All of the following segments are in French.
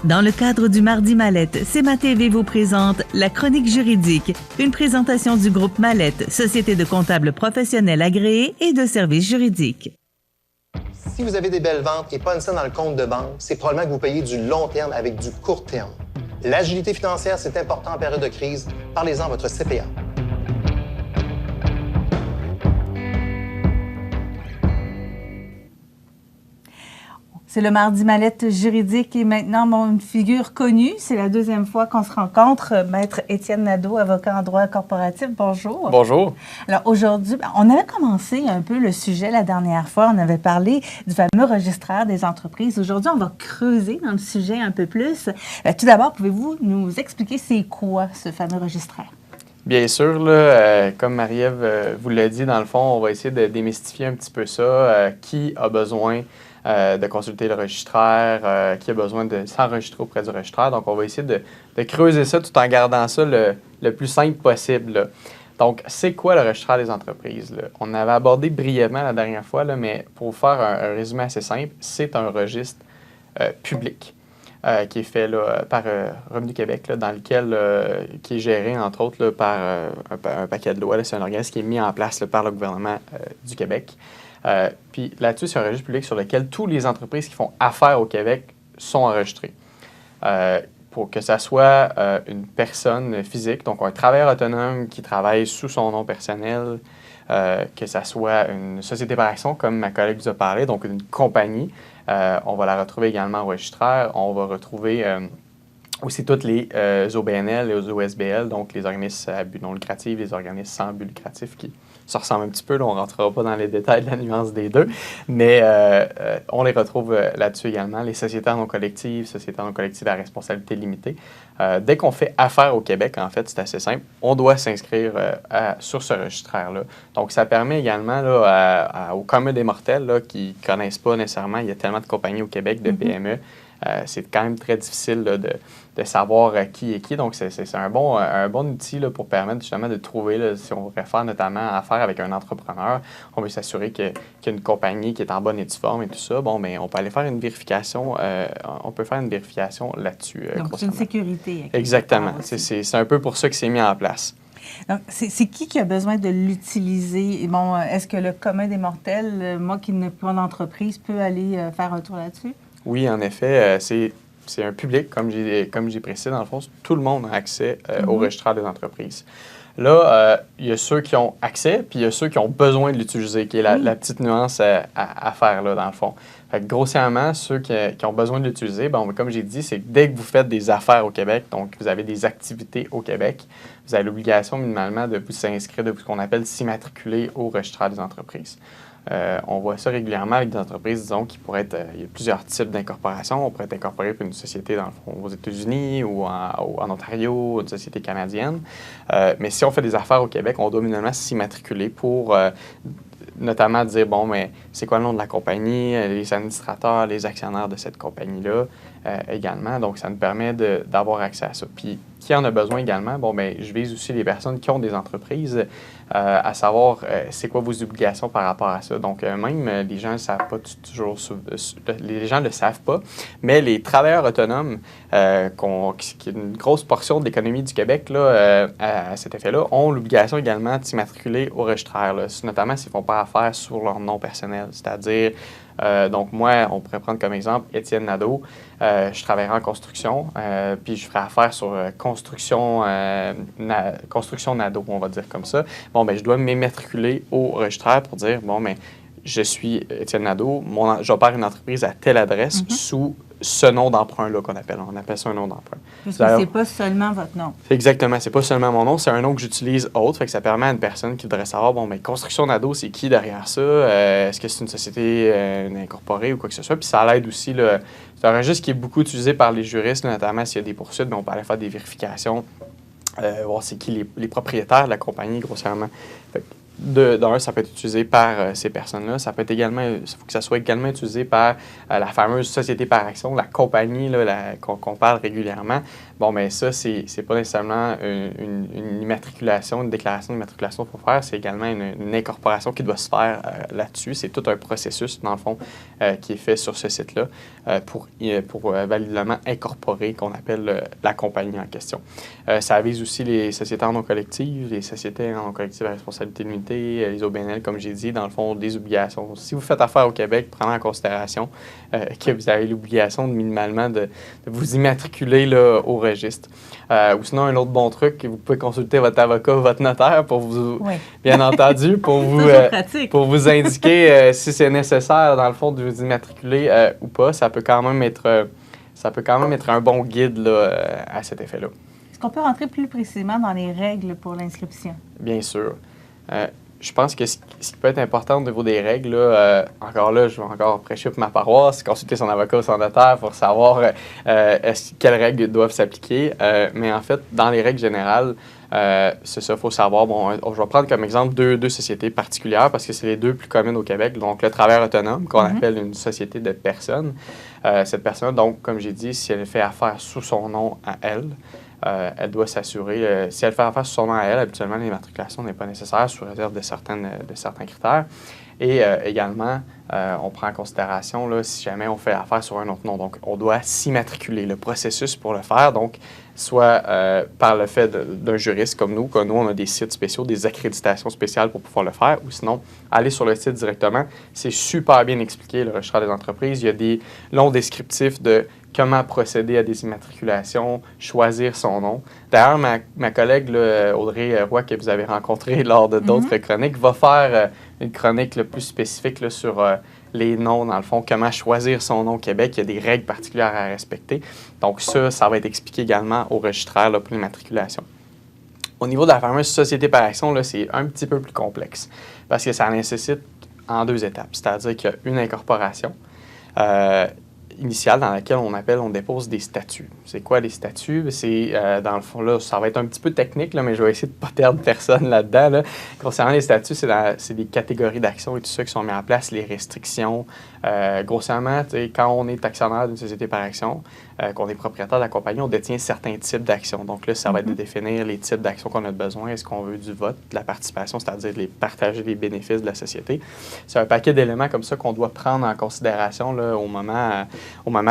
Dans le cadre du Mardi Mallette, CEMA TV vous présente La Chronique juridique, une présentation du groupe Mallette, société de comptables professionnels agréés et de services juridiques. Si vous avez des belles ventes et pas une scène dans le compte de banque, c'est probablement que vous payez du long terme avec du court terme. L'agilité financière, c'est important en période de crise. Parlez-en à votre CPA. C'est le Mardi Mallette juridique et maintenant mon figure connue. C'est la deuxième fois qu'on se rencontre. Maître Étienne Nadeau, avocat en droit corporatif. Bonjour. Bonjour. Alors aujourd'hui, on avait commencé un peu le sujet la dernière fois. On avait parlé du fameux registraire des entreprises. Aujourd'hui, on va creuser dans le sujet un peu plus. Tout d'abord, pouvez-vous nous expliquer c'est quoi ce fameux registraire? Bien sûr, là, comme Marie-Ève vous l'a dit, dans le fond, on va essayer de démystifier un petit peu ça. Qui a besoin de consulter le registraire, qui a besoin de s'enregistrer auprès du registraire. Donc, on va essayer de creuser ça tout en gardant ça le plus simple possible, là. Donc, c'est quoi le registraire des entreprises, là? On avait abordé brièvement la dernière fois, là, mais pour vous faire un résumé assez simple, c'est un registre public qui est fait là, par Revenu Québec, là, dans lequel, qui est géré, entre autres, là, par un paquet de lois. C'est un organisme qui est mis en place là, par le gouvernement du Québec. Puis là-dessus, c'est un registre public sur lequel toutes les entreprises qui font affaire au Québec sont enregistrées. Pour que ça soit une personne physique, donc un travailleur autonome qui travaille sous son nom personnel, que ça soit une société par action, comme ma collègue vous a parlé, donc une compagnie. On va la retrouver également au registraire. On va retrouver aussi toutes les OBNL et les OSBL, donc les organismes à but non lucratif, les organismes sans but lucratif qui se ressemblent un petit peu. Là, on ne rentrera pas dans les détails de la nuance des deux, mais on les retrouve là-dessus également. Les sociétés non collectives, sociétés non collectives à responsabilité limitée. Dès qu'on fait affaire au Québec, en fait, c'est assez simple, on doit s'inscrire sur ce registraire-là. Donc, ça permet également là, aux communs des mortels là, qui ne connaissent pas nécessairement, il y a tellement de compagnies au Québec, de PME, c'est quand même très difficile là, de savoir qui est qui. Donc, c'est un bon outil là, pour permettre justement de trouver, là, si on voudrait faire notamment affaire avec un entrepreneur, on veut s'assurer qu'il y a une compagnie qui est en bonne et due forme et tout ça. Bon, mais on peut aller faire une vérification, là-dessus. Donc, c'est une sécurité. Exactement. C'est un peu pour ça que c'est mis en place. Donc, c'est qui a besoin de l'utiliser? Bon, est-ce que le commun des mortels, moi qui n'ai pas d'entreprise, peut aller faire un tour là-dessus? Oui, en effet, c'est un public, comme j'ai précisé, dans le fond, tout le monde a accès au registraire des entreprises. Là, il y a ceux qui ont accès, puis il y a ceux qui ont besoin de l'utiliser, qui est la petite nuance à faire, là, dans le fond. Fait que, grossièrement, ceux qui ont besoin de l'utiliser, bon, comme j'ai dit, c'est que dès que vous faites des affaires au Québec, donc vous avez des activités au Québec, vous avez l'obligation minimalement de vous inscrire, de ce qu'on appelle s'immatriculer au registraire des entreprises. On voit ça régulièrement avec des entreprises, disons, qui pourraient être... il y a plusieurs types d'incorporation. On pourrait être incorporé pour une société, dans le fond, aux États-Unis ou en Ontario, une société canadienne. Mais si on fait des affaires au Québec, on doit minimalement s'immatriculer pour notamment dire, bon, mais c'est quoi le nom de la compagnie, les administrateurs, les actionnaires de cette compagnie-là également. Donc, ça nous permet d'avoir accès à ça. Puis, qui en a besoin également? Bon, bien, je vise aussi les personnes qui ont des entreprises, à savoir c'est quoi vos obligations par rapport à ça. Donc, même les gens ne savent pas toujours, les gens ne le savent pas, mais les travailleurs autonomes, qui est une grosse portion de l'économie du Québec, là, à cet effet-là, ont l'obligation également de s'immatriculer au registraire, là, notamment s'ils ne font pas affaire sur leur nom personnel, c'est-à-dire donc moi, on pourrait prendre comme exemple Étienne Nadeau. Je travaillerai en construction, puis je ferai affaire sur construction Nadeau, on va dire comme ça. Bon, ben je dois m'immatriculer au registraire pour dire, bon, ben je suis Étienne Nadeau, j'opère une entreprise à telle adresse sous ce nom d'emprunt-là qu'on appelle. On appelle ça un nom d'emprunt. Parce que c'est pas seulement votre nom. Exactement. C'est pas seulement mon nom, c'est un nom que j'utilise autre. Fait que ça permet à une personne qui voudrait savoir, bon, mais Construction Nadeau, c'est qui derrière ça? Est-ce que c'est une société incorporée ou quoi que ce soit? Puis ça l'aide aussi, là, c'est un registre qui est beaucoup utilisé par les juristes, là, notamment s'il y a des poursuites, mais on peut aller faire des vérifications, voir c'est qui les propriétaires de la compagnie, grossièrement. Fait d'un, ça peut être utilisé par ces personnes-là. Ça peut être également, il faut que ça soit également utilisé par la fameuse société par action, la compagnie là, qu'on parle régulièrement. Bon, mais ça, c'est pas nécessairement une immatriculation, une déclaration d'immatriculation qu'il faut faire. C'est également une incorporation qui doit se faire là-dessus. C'est tout un processus, dans le fond, qui est fait sur ce site-là pour validement incorporer qu'on appelle la compagnie en question. Ça vise aussi les sociétés en non collective, les sociétés en non collective à responsabilité limitée, les OBNL, comme j'ai dit, dans le fond, des obligations. Si vous faites affaire au Québec, prenez en considération que vous avez l'obligation minimalement de vous immatriculer là, au registre. Ou sinon, un autre bon truc, vous pouvez consulter votre avocat ou votre notaire pour vous, bien entendu, pour vous indiquer si c'est nécessaire, dans le fond, de vous immatriculer ou pas. Ça peut quand même être un bon guide là, à cet effet-là. Est-ce qu'on peut rentrer plus précisément dans les règles pour l'inscription? Bien sûr. Je pense que ce qui peut être important au niveau des règles, là, encore là, je vais encore prêcher pour ma paroisse, consulter son avocat ou son notaire pour savoir quelles règles doivent s'appliquer. Mais en fait, dans les règles générales, c'est ça, il faut savoir. Bon, je vais prendre comme exemple deux sociétés particulières parce que c'est les deux plus communes au Québec. Donc, le travailleur autonome, qu'on appelle une société de personnes. Cette personne, donc, comme j'ai dit, si elle fait affaire sous son nom à elle, elle doit s'assurer, si elle fait affaire sous son nom à elle, habituellement, l'immatriculation n'est pas nécessaire sous réserve de certains critères. Et également, on prend en considération là, si jamais on fait affaire sur un autre nom. Donc, on doit s'immatriculer. Le processus pour le faire, donc, soit par le fait d'un juriste comme nous, on a des sites spéciaux, des accréditations spéciales pour pouvoir le faire, ou sinon, aller sur le site directement. C'est super bien expliqué, le registre des entreprises. Il y a des longs descriptifs de comment procéder à des immatriculations, choisir son nom. D'ailleurs, ma collègue là, Audrey Roy, que vous avez rencontrée lors de d'autres chroniques, va faire une chronique là, plus spécifique là, sur les noms, dans le fond, comment choisir son nom au Québec. Il y a des règles particulières à respecter. Donc ça va être expliqué également au registraire là, pour l'immatriculation. Au niveau de la fameuse société par action, là, c'est un petit peu plus complexe parce que ça nécessite en 2 étapes. C'est-à-dire qu'il y a une incorporation initiale dans laquelle on dépose des statuts. C'est quoi les statuts? C'est, dans le fond, là, ça va être un petit peu technique, là, mais je vais essayer de ne pas perdre personne là-dedans. Là. Concernant les statuts, c'est des catégories d'actions et tout ça qui sont mis en place, les restrictions. Grossièrement, quand on est actionnaire d'une société par action, qu'on est propriétaire de la compagnie, on détient certains types d'actions. Donc là, ça va être de définir les types d'actions qu'on a besoin. Est-ce qu'on veut du vote, de la participation, c'est-à-dire partager les bénéfices de la société? C'est un paquet d'éléments comme ça qu'on doit prendre en considération là, au moment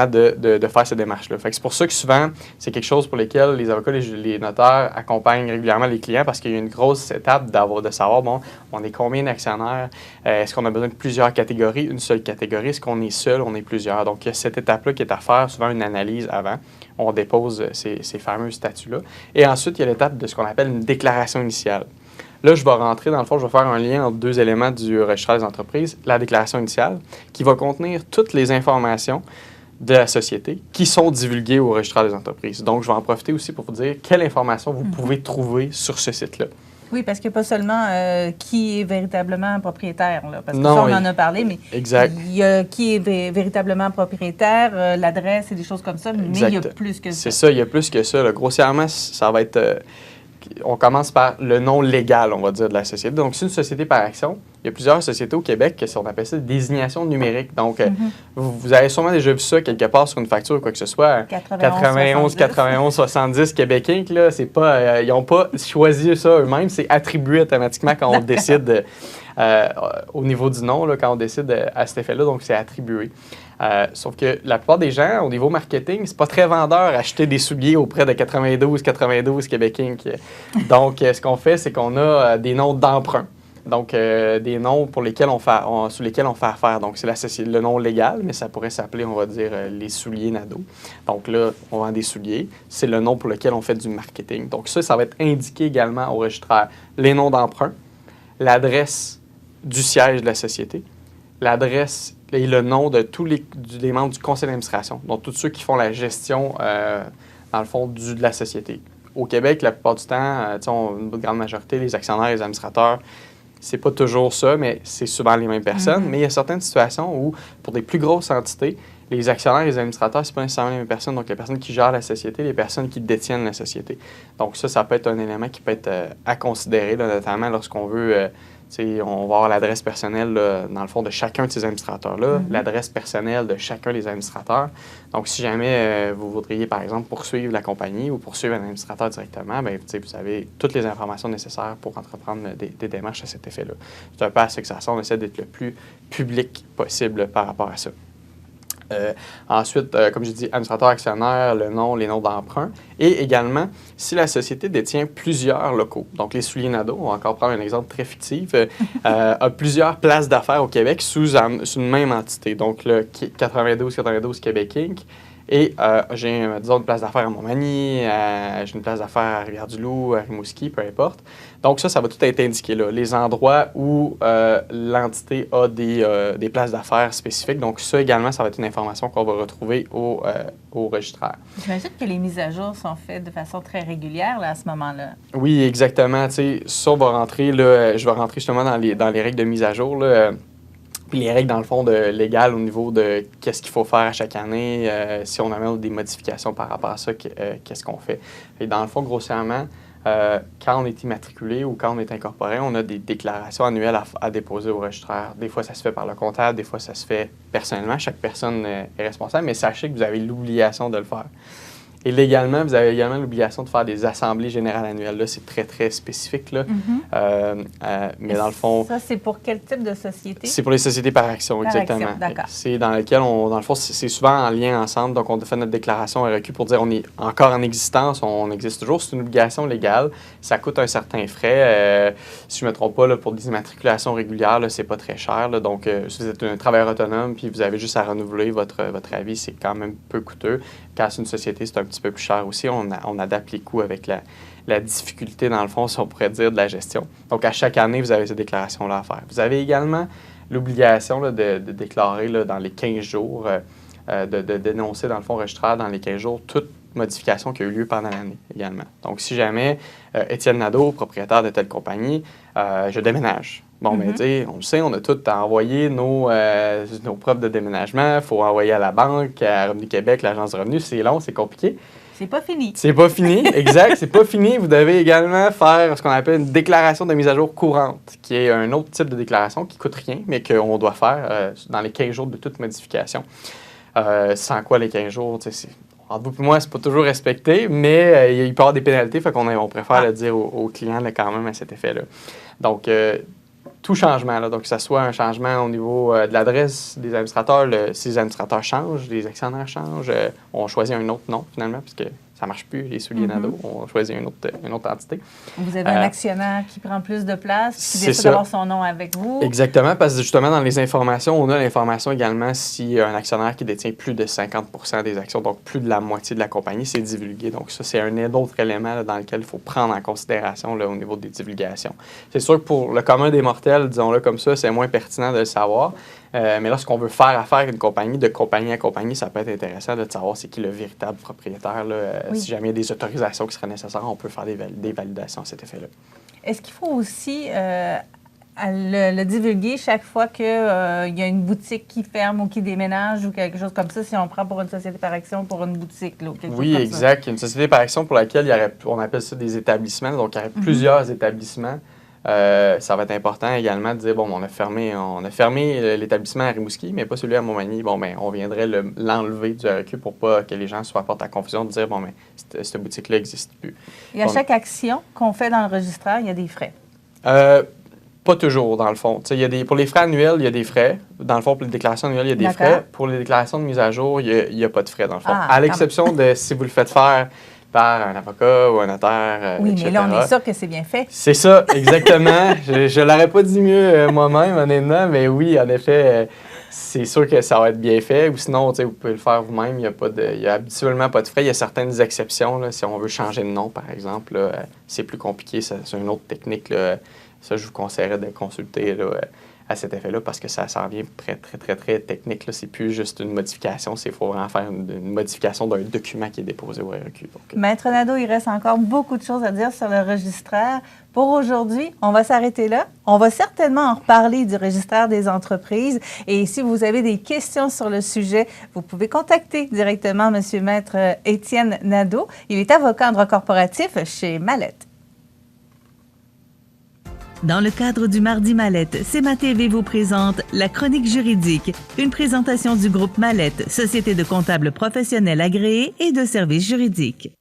de faire ces démarches-là. Fait que c'est pour ça que souvent, c'est quelque chose pour lequel les avocats, les notaires accompagnent régulièrement les clients parce qu'il y a une grosse étape de savoir, bon, on est combien d'actionnaires? Est-ce qu'on a besoin de plusieurs catégories? Une seule catégorie? Est-ce qu'on est seul? On est plusieurs? Donc, il y a cette étape-là qui est à faire, souvent une analyse avant. On dépose ces fameux statuts-là. Et ensuite, il y a l'étape de ce qu'on appelle une déclaration initiale. Là, je vais rentrer, dans le fond, je vais faire un lien entre 2 éléments du registre des entreprises. La déclaration initiale, qui va contenir toutes les informations de la société qui sont divulguées au registre des entreprises. Donc, je vais en profiter aussi pour vous dire quelle information vous pouvez trouver sur ce site-là. Oui, parce qu'il n'y a pas seulement qui est véritablement propriétaire, là, parce que non, ça, on en a parlé, mais exact. Il y a qui est véritablement propriétaire, l'adresse et des choses comme ça, mais exact. il y a plus que ça. C'est ça, il y a plus que ça. Là. Grossièrement, ça va être... on commence par le nom légal, on va dire, de la société. Donc, c'est une société par action. Il y a plusieurs sociétés au Québec qui sont appelées ça des désignations numériques. Donc, vous avez sûrement déjà vu ça quelque part sur une facture ou quoi que ce soit. 91 70 Québec Inc. Là, c'est pas, ils n'ont pas choisi ça eux-mêmes. C'est attribué automatiquement quand on décide au niveau du nom, là, quand on décide à cet effet-là. Donc, c'est attribué. Sauf que la plupart des gens, au niveau marketing, c'est pas très vendeur acheter des souliers auprès de 92 Québec Inc. Donc, ce qu'on fait, c'est qu'on a des noms d'emprunt. Donc, des noms sous lesquels on fait affaire. Donc, c'est le nom légal, mais ça pourrait s'appeler, on va dire, les souliers Nadeau. Donc là, on vend des souliers. C'est le nom pour lequel on fait du marketing. Donc, ça va être indiqué également au registraire. Les noms d'emprunt, l'adresse du siège de la société, l'adresse et le nom de tous les membres du conseil d'administration. Donc, tous ceux qui font la gestion, dans le fond, de la société. Au Québec, la plupart du temps, une grande majorité, les actionnaires, les administrateurs, c'est pas toujours ça, mais c'est souvent les mêmes personnes. Mais il y a certaines situations où, pour des plus grosses entités, les actionnaires et les administrateurs, c'est pas nécessairement les mêmes personnes. Donc, les personnes qui gèrent la société, les personnes qui détiennent la société. Donc, ça peut être un élément qui peut être à considérer, là, notamment lorsqu'on veut On va avoir l'adresse personnelle, là, dans le fond, de chacun de ces administrateurs-là, l'adresse personnelle de chacun des administrateurs. Donc, si jamais vous voudriez, par exemple, poursuivre la compagnie ou poursuivre un administrateur directement, bien, vous avez toutes les informations nécessaires pour entreprendre des démarches à cet effet-là. C'est un peu à ça que ça sert. On essaie d'être le plus public possible par rapport à ça. Ensuite, comme j'ai dit, administrateur actionnaire, le nom, les noms d'emprunt. Et également, si la société détient plusieurs locaux, donc les Souliers Nadeau, on va encore prendre un exemple très fictif, a plusieurs places d'affaires au Québec sous une même entité. Donc, le 92 Québec Inc. Et j'ai, disons, une place d'affaires à Montmagny, j'ai une place d'affaires à Rivière-du-Loup, à Rimouski, peu importe. Donc ça va tout être indiqué là. Les endroits où l'entité a des places d'affaires spécifiques. Donc ça également, ça va être une information qu'on va retrouver au registraire. J'imagine que les mises à jour sont faites de façon très régulière là, à ce moment-là. Oui, exactement. Tu sais, ça, on va rentrer, là, je vais rentrer justement dans les règles de mise à jour, là. Puis les règles, dans le fond, légales au niveau de qu'est-ce qu'il faut faire à chaque année, si on amène des modifications par rapport à ça, qu'est-ce qu'on fait. Et dans le fond, grossièrement, quand on est immatriculé ou quand on est incorporé, on a des déclarations annuelles à déposer au registraire. Des fois, ça se fait par le comptable, des fois, ça se fait personnellement. Chaque personne est responsable, mais sachez que vous avez l'obligation de le faire. Et légalement, vous avez également l'obligation de faire des assemblées générales annuelles. Là, c'est très, très spécifique. Là. Mais dans le fond... Ça, c'est pour quel type de société? C'est pour les sociétés par action, exactement. D'accord. C'est dans lequel, dans le fond, c'est souvent en lien ensemble. Donc, on fait notre déclaration REQ pour dire on est encore en existence, on existe toujours. C'est une obligation légale. Ça coûte un certain frais. Si je ne me trompe pas, là, pour des immatriculations régulières, ce n'est pas très cher. Là. Donc, si vous êtes un travailleur autonome puis vous avez juste à renouveler votre avis, c'est quand même peu coûteux. Quand c'est une société, c'est un petit peu plus cher aussi. On adapte les coûts avec la difficulté, dans le fond, si on pourrait dire, de la gestion. Donc, à chaque année, vous avez cette déclaration-là à faire. Vous avez également l'obligation là, de déclarer là, dans les 15 jours, de dénoncer, dans le fond, registraire dans les 15 jours toute modification qui a eu lieu pendant l'année également. Donc, si jamais Étienne Nadeau, propriétaire de telle compagnie, je déménage. Bon, bien, tu sais, on le sait, on a tout envoyé nos preuves de déménagement. Il faut envoyer à la banque, à Revenu Québec, l'Agence de revenus. C'est long, c'est compliqué. C'est pas fini. C'est pas fini, exact. C'est pas fini. Vous devez également faire ce qu'on appelle une déclaration de mise à jour courante, qui est un autre type de déclaration qui coûte rien, mais qu'on doit faire dans les 15 jours de toute modification. Sans quoi, les 15 jours, tu sais, entre vous et moi, c'est pas toujours respecté, mais il peut y avoir des pénalités, fait qu'on préfère le dire aux clients là, quand même à cet effet-là. Donc, tout changement, là, donc que ce soit un changement au niveau de l'adresse des administrateurs, si les administrateurs changent, les actionnaires changent, on choisit un autre nom finalement, puisque ça ne marche plus, les Souliers Nadeau, on choisit une autre entité. Vous avez un actionnaire qui prend plus de place, qui décide d'avoir son nom avec vous. Exactement, parce que justement, dans les informations, on a l'information également si un actionnaire qui détient plus de 50% des actions, donc plus de la moitié de la compagnie, c'est divulgué. Donc ça, c'est un autre élément là, dans lequel il faut prendre en considération là, au niveau des divulgations. C'est sûr que pour le commun des mortels, disons-le comme ça, c'est moins pertinent de le savoir. Mais lorsqu'on veut faire affaire avec une compagnie, de compagnie à compagnie, ça peut être intéressant de savoir c'est qui le véritable propriétaire. Là. Oui. Si jamais il y a des autorisations qui seraient nécessaires, on peut faire des validations à cet effet-là. Est-ce qu'il faut aussi le divulguer chaque fois qu'il y a une boutique qui ferme ou qui déménage ou quelque chose comme ça, si on prend pour une société par action pour une boutique? Là, ou quelque chose comme exact. Une société par action pour laquelle on appelle ça des établissements. Donc, il y aurait plusieurs établissements. Ça va être important également de dire, bon, on a fermé l'établissement à Rimouski, mais pas celui à Montmagny. Bon, bien, on viendrait l'enlever du REQ pour pas que les gens soient portés à confusion de dire, bon, bien, cette boutique-là n'existe plus. Et à chaque action qu'on fait dans le registraire, il y a des frais? Pas toujours, dans le fond. Pour les frais annuels, il y a des frais. Dans le fond, pour les déclarations annuelles, il y a des frais. Pour les déclarations de mise à jour, il n'y a pas de frais, dans le fond. À l'exception de si vous le faites faire par un avocat ou un notaire, oui, etc. mais là, on est sûr que c'est bien fait. C'est ça, exactement. Je ne l'aurais pas dit mieux moi-même, honnêtement, mais oui, en effet, c'est sûr que ça va être bien fait. Ou sinon, vous pouvez le faire vous-même. Il n'y a habituellement pas de frais. Il y a certaines exceptions. Là, si on veut changer de nom, par exemple, c'est plus compliqué. C'est une autre technique. Là. Ça, je vous conseillerais de consulter là, à cet effet-là parce que ça s'en vient très, très, très, très technique. C'est plus juste une modification. Il faut vraiment faire une modification d'un document qui est déposé au REQ. Donc, Maître Nadeau, il reste encore beaucoup de choses à dire sur le registraire. Pour aujourd'hui, on va s'arrêter là. On va certainement en reparler du registraire des entreprises. Et si vous avez des questions sur le sujet, vous pouvez contacter directement M. Maître Étienne Nadeau. Il est avocat en droit corporatif chez Mallette. Dans le cadre du Mardi Mallette, CEMA TV vous présente La Chronique juridique, une présentation du groupe Mallette, société de comptables professionnels agréés et de services juridiques.